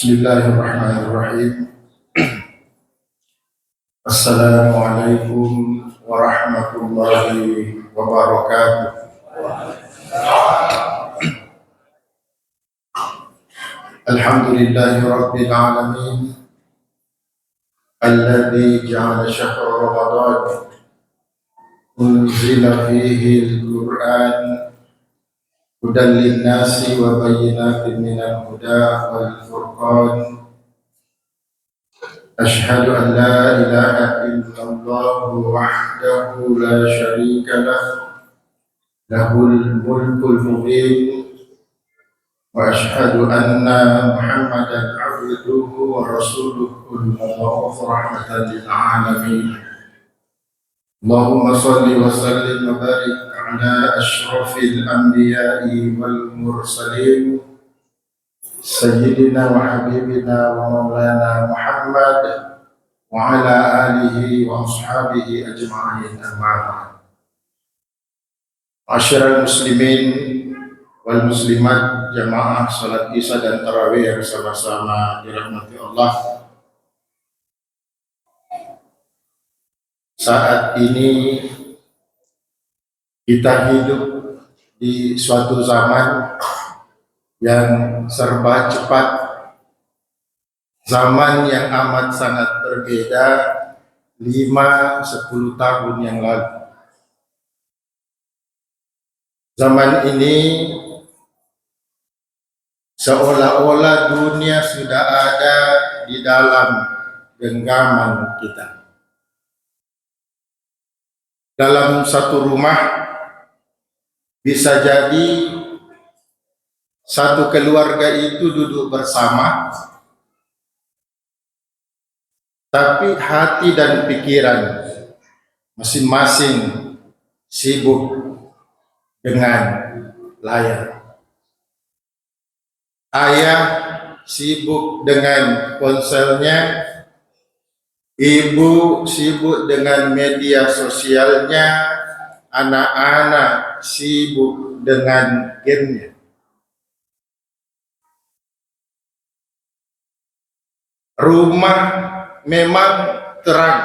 Bismillahirrahmanirrahim. Assalamualaikum warahmatullahi wabarakatuh. Alhamdulillahi rabbil alamin alladzi ja'ala syahra ramadan unzila fihi al-Qur'an hudan lin-nasi wa bayyinatin minal huda wal furqan. أشهد أن لا إله إلا الله وحده لا شريك له له الملك المبين وأشهد أن محمدا عبده ورسوله المبعوث رحمة للعالمين. اللهم صل وسلم وبارك على أشرف الأنبياء والمرسلين سيدنا وحبيبنا ومولانا محمد وعلى آله وأصحابه أجمعين أما بعد. Masyiral muslimin wal muslimat, jamaah salat isya dan tarawih yang sama-sama dirahmati Allah. Saat ini kita hidup di suatu zaman yang serba cepat, zaman yang amat sangat berbeda 5-10 tahun yang lalu. Zaman ini seolah-olah dunia sudah ada di dalam genggaman kita. Dalam satu rumah bisa jadi satu keluarga itu duduk bersama, tapi hati dan pikiran masing-masing sibuk dengan layar. Ayah sibuk dengan ponselnya, ibu sibuk dengan media sosialnya, anak-anak sibuk dengan gamenya. Rumah memang terang,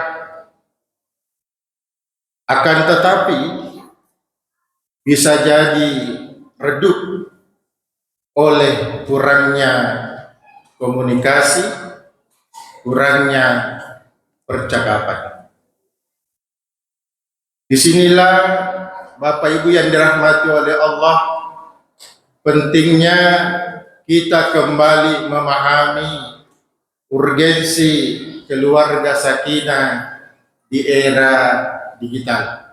akan tetapi bisa jadi redup oleh kurangnya komunikasi, kurangnya percakapan. Disinilah Bapak Ibu yang dirahmati oleh Allah, pentingnya kita kembali memahami urgensi keluarga sakinah di era digital.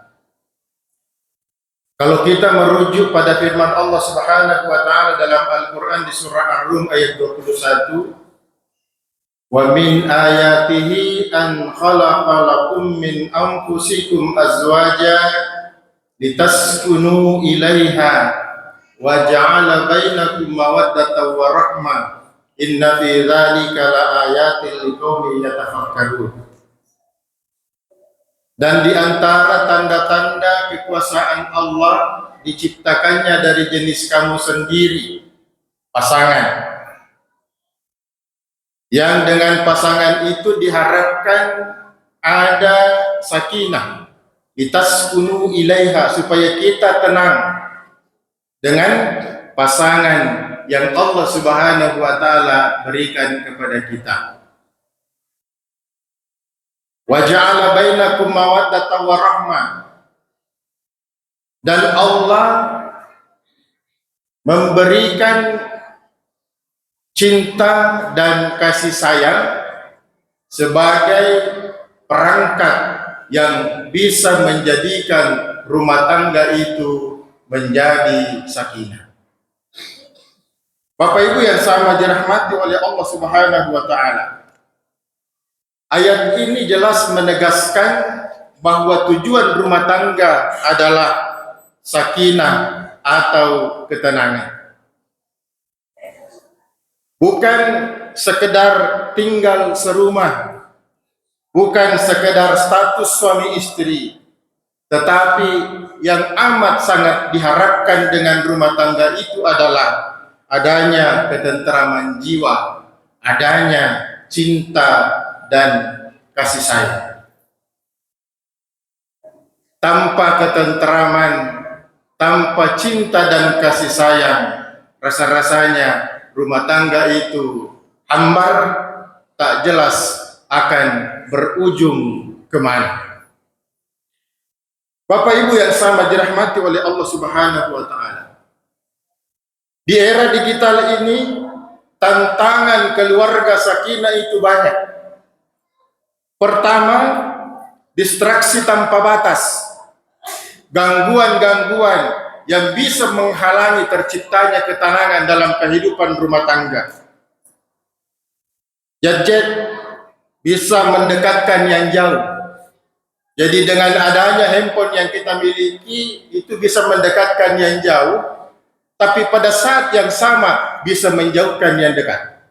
Kalau kita merujuk pada firman Allah Subhanahu wa taala dalam Al-Qur'an di surah Ar-Rum ayat 21, "Wa min ayatihi an khalaqa lakum min anfusikum azwaja litaskunu ilaiha wa ja'ala bainakum mawaddatan wa rahmah. Inna fi dzalika laayatin liqaumin yatafakkarun." Dan di antara tanda-tanda kekuasaan Allah, diciptakannya dari jenis kamu sendiri pasangan, yang dengan pasangan itu diharapkan ada sakinah, litaskunu ilaiha, supaya kita tenang dengan pasangan yang Allah Subhanahu wa taala berikan kepada kita. Wa ja'ala bainakum mawaddatan wa rahmah, dan Allah memberikan cinta dan kasih sayang sebagai perangkat yang bisa menjadikan rumah tangga itu menjadi sakinah. Bapak Ibu yang sama dirahmati oleh Allah Subhanahu wa taala, ayat ini jelas menegaskan bahwa tujuan rumah tangga adalah sakinah atau ketenangan. Bukan sekedar tinggal serumah, bukan sekedar status suami istri, tetapi yang amat sangat diharapkan dengan rumah tangga itu adalah adanya ketentraman jiwa, adanya cinta dan kasih sayang. Tanpa ketenteraman, tanpa cinta dan kasih sayang, rasa-rasanya rumah tangga itu hambar, tak jelas akan berujung kemana. Bapak Ibu yang sama dirahmati oleh Allah Subhanahu wa Ta'ala, di era digital ini tantangan keluarga sakinah itu banyak. Pertama, distraksi tanpa batas, gangguan-gangguan yang bisa menghalangi terciptanya ketenangan dalam kehidupan rumah tangga. Gadget bisa mendekatkan yang jauh. Jadi dengan adanya handphone yang kita miliki itu bisa mendekatkan yang jauh, tapi pada saat yang sama bisa menjauhkan yang dekat.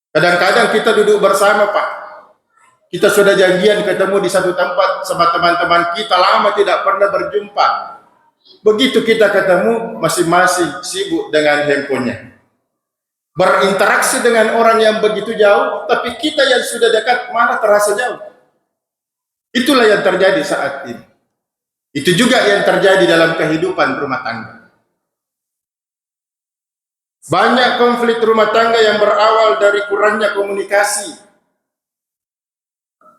Kadang-kadang kita duduk bersama, Pak. Kita sudah janjian ketemu di satu tempat sama teman-teman kita, lama tidak pernah berjumpa. Begitu kita ketemu, masing-masing sibuk dengan handphonenya. Berinteraksi dengan orang yang begitu jauh, tapi kita yang sudah dekat malah terasa jauh. Itulah yang terjadi saat ini. Itu juga yang terjadi dalam kehidupan rumah tangga. Banyak konflik rumah tangga yang berawal dari kurangnya komunikasi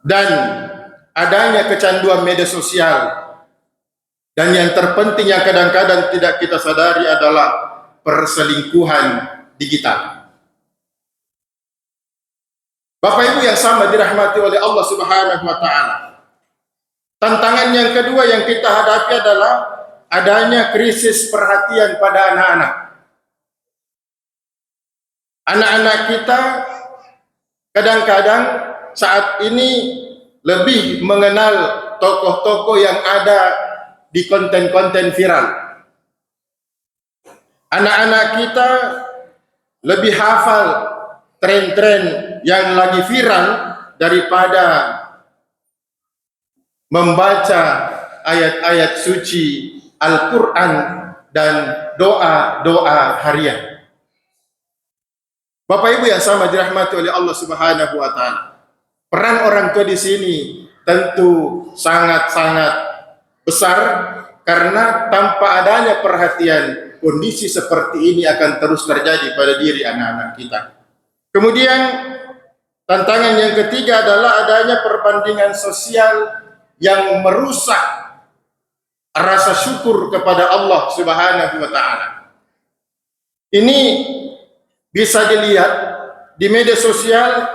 dan adanya kecanduan media sosial. Dan yang terpenting yang kadang-kadang tidak kita sadari adalah perselingkuhan digital. Bapak Ibu yang sama dirahmati oleh Allah Subhanahu wa Ta'ala, tantangan yang kedua yang kita hadapi adalah adanya krisis perhatian pada anak-anak. Anak-anak kita kadang-kadang saat ini lebih mengenal tokoh-tokoh yang ada di konten-konten viral. Anak-anak kita lebih hafal tren-tren yang lagi viral daripada membaca ayat-ayat suci Al-Quran dan doa-doa harian. Bapak Ibu yang sama dirahmati oleh Allah Subhanahu wa Ta'ala, peran orang tua di sini tentu sangat-sangat besar, karena tanpa adanya perhatian, kondisi seperti ini akan terus terjadi pada diri anak-anak kita. Kemudian tantangan yang ketiga adalah adanya perbandingan sosial yang merusak rasa syukur kepada Allah Subhanahu wa Ta'ala. Ini bisa dilihat di media sosial,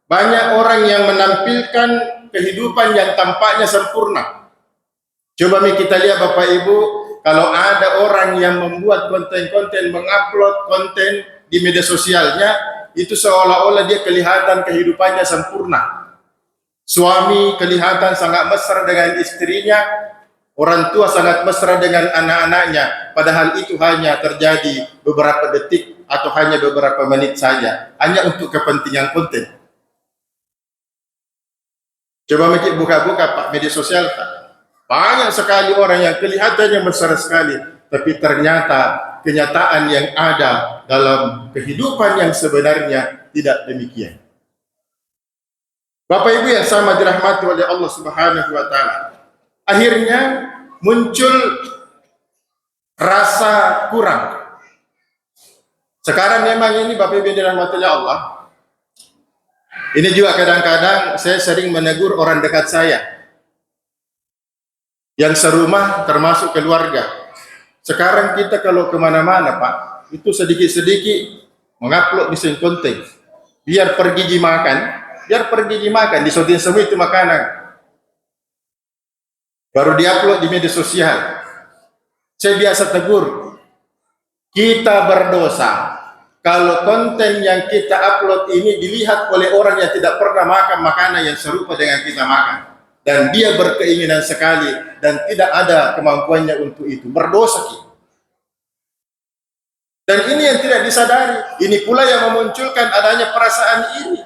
banyak orang yang menampilkan kehidupan yang tampaknya sempurna. Coba kita lihat Bapak Ibu, kalau ada orang yang membuat konten-konten, mengupload konten di media sosialnya, itu seolah-olah dia kelihatan kehidupannya sempurna. Suami kelihatan sangat mesra dengan istrinya, orang tua sangat mesra dengan anak-anaknya, padahal itu hanya terjadi beberapa detik atau hanya beberapa menit saja, hanya untuk kepentingan konten. Coba buka-buka Pak media sosial, Pak. Banyak sekali orang yang kelihatannya mesra sekali, tapi ternyata kenyataan yang ada dalam kehidupan yang sebenarnya tidak demikian. Bapak Ibu yang sama dirahmati oleh Allah Subhanahu wa Ta'ala, akhirnya muncul rasa kurang. Sekarang memang ini Bapak Ibu yang dirahmati oleh Allah, ini juga kadang-kadang saya sering menegur orang dekat saya yang serumah termasuk keluarga. Sekarang kita kalau kemana-mana Pak, itu sedikit-sedikit mengupload desain konten, biar pergi dimakan, disotin semua itu makanan, baru diupload di media sosial. Saya biasa tegur, kita berdosa kalau konten yang kita upload ini dilihat oleh orang yang tidak pernah makan makanan yang serupa dengan kita makan, dan dia berkeinginan sekali dan tidak ada kemampuannya untuk itu, berdosa kita. Dan ini yang tidak disadari, ini pula yang memunculkan adanya perasaan ini,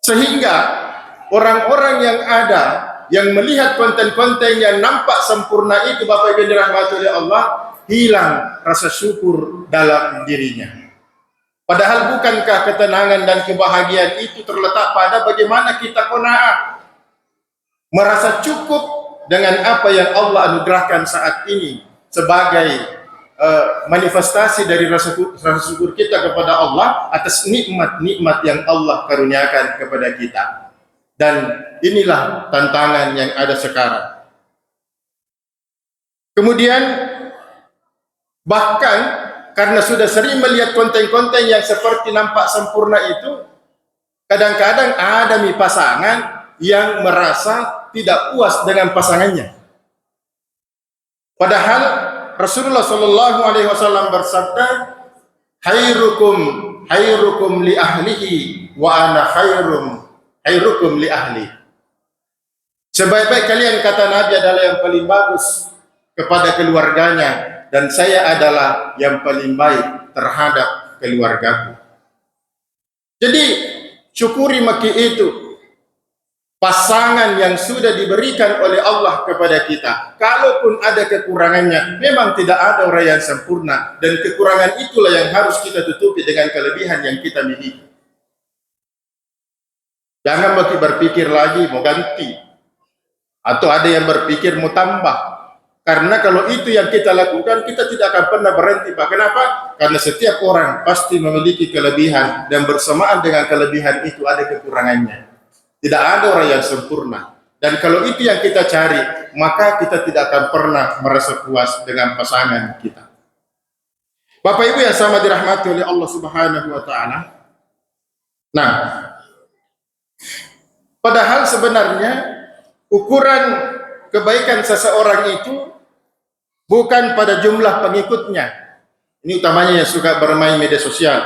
sehingga orang-orang yang ada yang melihat konten-konten yang nampak sempurna itu, Bapak Ibu dirahmati oleh Allah, hilang rasa syukur dalam dirinya. Padahal bukankah ketenangan dan kebahagiaan itu terletak pada bagaimana kita qanaah, merasa cukup dengan apa yang Allah anugerahkan saat ini sebagai manifestasi dari rasa syukur kita kepada Allah atas nikmat-nikmat yang Allah karuniakan kepada kita. Dan inilah tantangan yang ada sekarang. Kemudian bahkan karena sudah sering melihat konten-konten yang seperti nampak sempurna itu, kadang-kadang ada pasangan yang merasa tidak puas dengan pasangannya. Padahal Rasulullah Shallallahu Alaihi Wasallam bersabda, "Khairukum li ahlihi wa ana khairukum li ahli." Sebaik-baik kalian, kata Nabi, adalah yang paling bagus kepada keluarganya, dan saya adalah yang paling baik terhadap keluargaku. Jadi syukuri maki itu, pasangan yang sudah diberikan oleh Allah kepada kita. Kalaupun ada kekurangannya, memang tidak ada orang yang sempurna, dan kekurangan itulah yang harus kita tutupi dengan kelebihan yang kita miliki. Jangan maki berpikir lagi mau ganti, atau ada yang berpikir mau tambah. Karena kalau itu yang kita lakukan, kita tidak akan pernah berhenti, Pak. Kenapa? Karena setiap orang pasti memiliki kelebihan, dan bersamaan dengan kelebihan itu ada kekurangannya. Tidak ada orang yang sempurna. Dan kalau itu yang kita cari, maka kita tidak akan pernah merasa puas dengan pasangan kita. Bapak Ibu yang sama dirahmati oleh Allah Subhanahu wa taala. Nah, padahal sebenarnya ukuran kebaikan seseorang itu bukan pada jumlah pengikutnya. Ini utamanya yang suka bermain media sosial.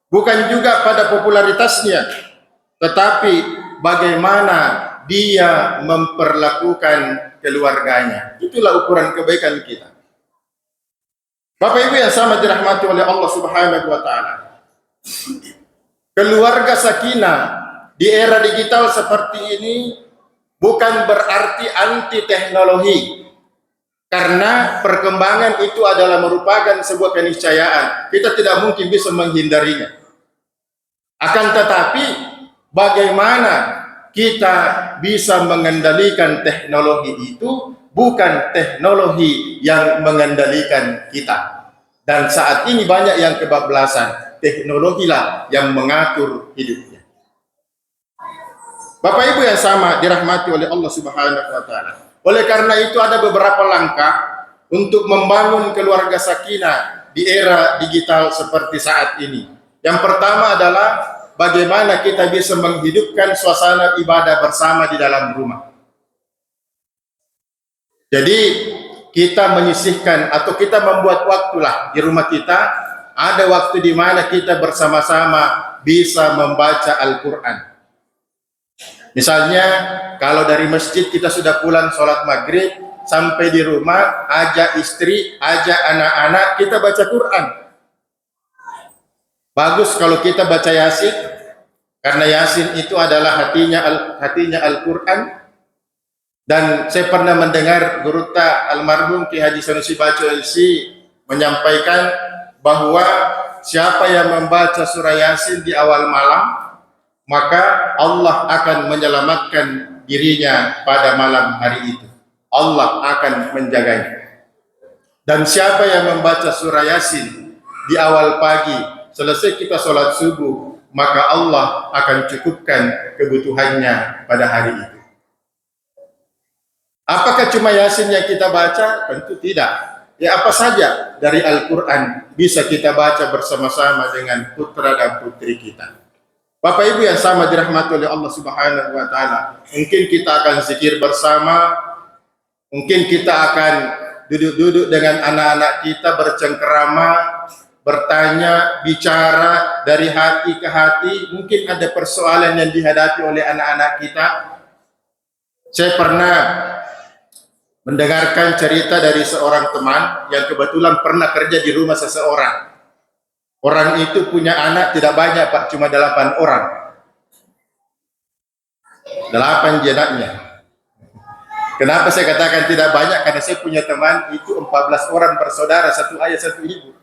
Bukan juga pada popularitasnya, tetapi bagaimana dia memperlakukan keluarganya. Itulah ukuran kebaikan kita. Bapak Ibu yang sama dirahmati oleh Allah Subhanahu wa taala. Keluarga sakinah di era digital seperti ini bukan berarti anti teknologi. Karena perkembangan itu adalah merupakan sebuah keniscayaan. Kita tidak mungkin bisa menghindarinya. Akan tetapi, bagaimana kita bisa mengendalikan teknologi itu, bukan teknologi yang mengendalikan kita. Dan saat ini banyak yang kebablasan. Teknologilah yang mengatur hidupnya. Bapak Ibu yang sama dirahmati oleh Allah Subhanahu wa taala. Oleh karena itu ada beberapa langkah untuk membangun keluarga sakinah di era digital seperti saat ini. Yang pertama adalah bagaimana kita bisa menghidupkan suasana ibadah bersama di dalam rumah. Jadi kita menyisihkan atau kita membuat waktulah di rumah kita, ada waktu di mana kita bersama-sama bisa membaca Al-Quran. Misalnya kalau dari masjid kita sudah pulang sholat maghrib, sampai di rumah ajak istri, ajak anak-anak, kita baca Quran. Bagus kalau kita baca Yasin, karena Yasin itu adalah hatinya Al-Quran. Dan saya pernah mendengar guru almarhum Ki Haji Sanusi Baco LC menyampaikan bahwa siapa yang membaca surah Yasin di awal malam, maka Allah akan menyelamatkan dirinya pada malam hari itu. Allah akan menjaganya. Dan siapa yang membaca surah Yasin di awal pagi, selesai kita sholat subuh, maka Allah akan cukupkan kebutuhannya pada hari itu. Apakah cuma Yasin yang kita baca? Tentu tidak. Ya, apa saja dari Al-Quran bisa kita baca bersama-sama dengan putra dan putri kita. Bapak Ibu yang sama dirahmati oleh Allah Subhanahu wa taala. Mungkin kita akan zikir bersama, mungkin kita akan duduk-duduk dengan anak-anak kita bercengkerama, bertanya, bicara dari hati ke hati. Mungkin ada persoalan yang dihadapi oleh anak-anak kita. Saya pernah mendengarkan cerita dari seorang teman yang kebetulan pernah kerja di rumah seseorang. Orang itu punya anak tidak banyak, Pak, cuma 8 orang. 8 jenaknya. Kenapa saya katakan tidak banyak? Karena saya punya teman itu 14 orang bersaudara, satu ayah satu ibu.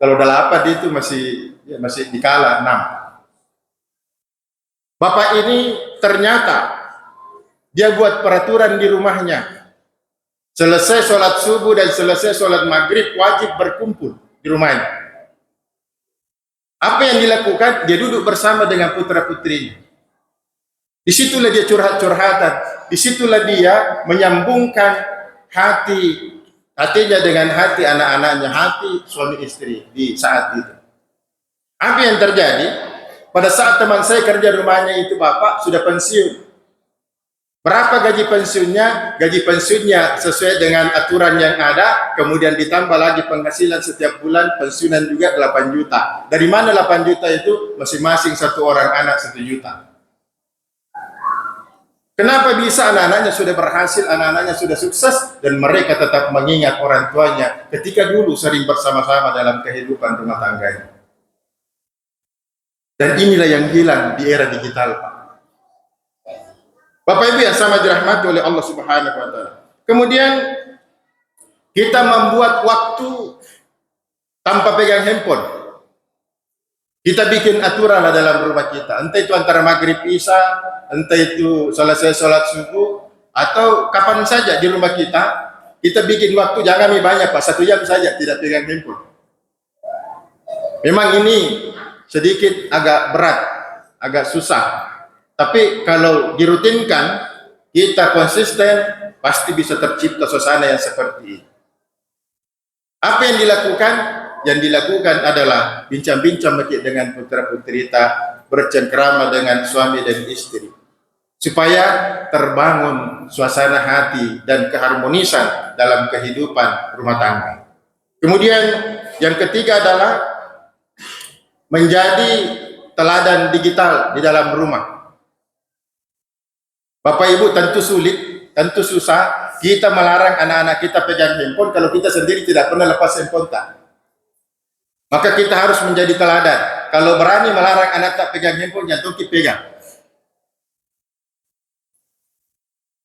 Kalau dalam apa dia itu masih dikala 6. Bapak ini ternyata dia buat peraturan di rumahnya. Selesai sholat subuh dan selesai sholat maghrib wajib berkumpul di rumahnya. Apa yang dilakukan? Dia duduk bersama dengan putra-putrinya. Disitulah dia curhat-curhatan. Disitulah dia menyambungkan hatinya dengan hati anak-anaknya, hati suami istri di saat itu. Apa yang terjadi? Pada saat teman saya kerja rumahnya itu bapak sudah pensiun. Berapa gaji pensiunnya? Gaji pensiunnya sesuai dengan aturan yang ada, kemudian ditambah lagi penghasilan setiap bulan, pensiunan juga 8 juta. Dari mana 8 juta itu? Masing-masing satu orang anak 1 juta. Kenapa bisa anak-anaknya sudah berhasil, anak-anaknya sudah sukses, dan mereka tetap mengingat orang tuanya ketika dulu sering bersama-sama dalam kehidupan rumah tangganya. Dan inilah yang hilang di era digital, Pak. Bapak Ibu yang sama dirahmati oleh Allah Subhanahu wa taala. Kemudian kita membuat waktu tanpa pegang handphone. Kita bikin aturan lah dalam rumah kita. Entah itu antara maghrib isya, entah itu selesai sholat subuh, atau kapan saja di rumah kita. Kita bikin waktu jangan banyak Pak, 1 jam saja tidak pegang handphone. Memang ini sedikit agak berat, agak susah. Tapi kalau dirutinkan, kita konsisten, pasti bisa tercipta suasana yang seperti ini. Apa yang dilakukan? Yang dilakukan adalah bincang-bincang dengan putra-putri kita, bercengkrama dengan suami dan istri, supaya terbangun suasana hati dan keharmonisan dalam kehidupan rumah tangga. Kemudian yang ketiga adalah menjadi teladan digital di dalam rumah. Bapak Ibu, tentu sulit, tentu susah kita melarang anak-anak kita pegang handphone kalau kita sendiri tidak pernah lepas handphone tak. Maka kita harus menjadi teladan. Kalau berani melarang anak tak pegang handphone, jangan kita pegang.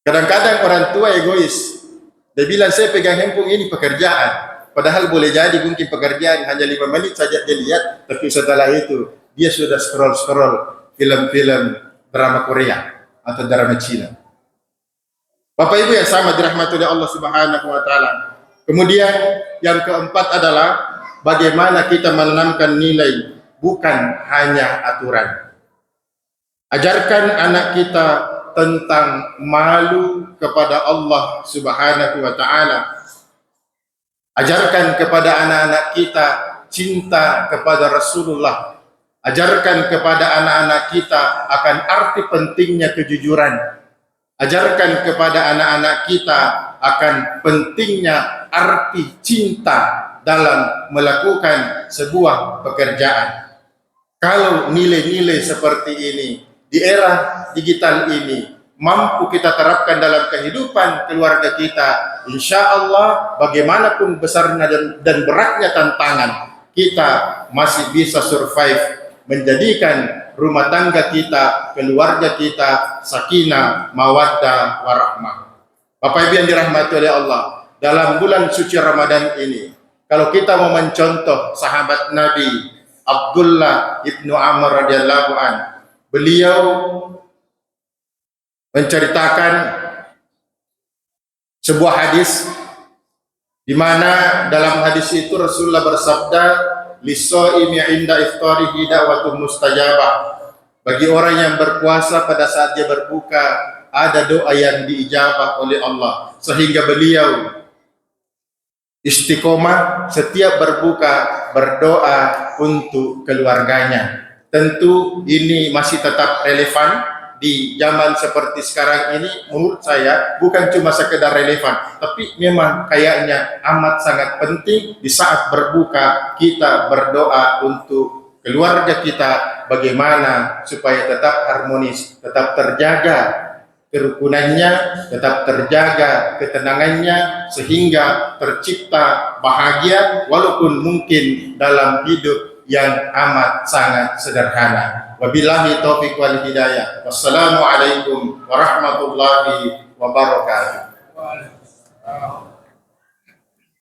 Kadang-kadang orang tua egois. Dia bilang saya pegang handphone ini pekerjaan. Padahal boleh jadi mungkin pekerjaan hanya 5 menit saja dia lihat, tapi setelah itu dia sudah scroll film-film drama Korea atau drama Cina. Bapak Ibu yang sama dirahmati oleh Allah Subhanahu wa taala. Kemudian yang keempat adalah bagaimana kita menanamkan nilai, bukan hanya aturan. Ajarkan anak kita tentang malu kepada Allah Subhanahu wa taala. Ajarkan kepada anak-anak kita cinta kepada Rasulullah. Ajarkan kepada anak-anak kita akan arti pentingnya kejujuran. Ajarkan kepada anak-anak kita akan pentingnya arti cinta dalam melakukan sebuah pekerjaan. Kalau nilai-nilai seperti ini di era digital ini mampu kita terapkan dalam kehidupan keluarga kita, insya Allah bagaimanapun besarnya dan beratnya tantangan, kita masih bisa survive, menjadikan rumah tangga kita, keluarga kita sakinah, mawaddah, warahmah. Bapak Ibu yang dirahmati oleh Allah, dalam bulan suci Ramadan ini, kalau kita mau mencontoh sahabat Nabi Abdullah ibnu Amr radhiyallahu an, beliau menceritakan sebuah hadis di mana dalam hadis itu Rasulullah bersabda, "Lis-shaimi 'inda iftarihi da'watun mustajabah." Bagi orang yang berpuasa pada saat dia berbuka ada doa yang diijabah oleh Allah, sehingga beliau istiqomah setiap berbuka berdoa untuk keluarganya. Tentu ini masih tetap relevan di zaman seperti sekarang ini. Menurut saya bukan cuma sekedar relevan, tapi memang kayaknya amat sangat penting di saat berbuka kita berdoa untuk keluarga kita, bagaimana supaya tetap harmonis, tetap terjaga kerukunannya, tetap terjaga ketenangannya, sehingga tercipta bahagia walaupun mungkin dalam hidup yang amat sangat sederhana. Wabillahi taufiq wal hidayah. Wassalamualaikum warahmatullahi wabarakatuh.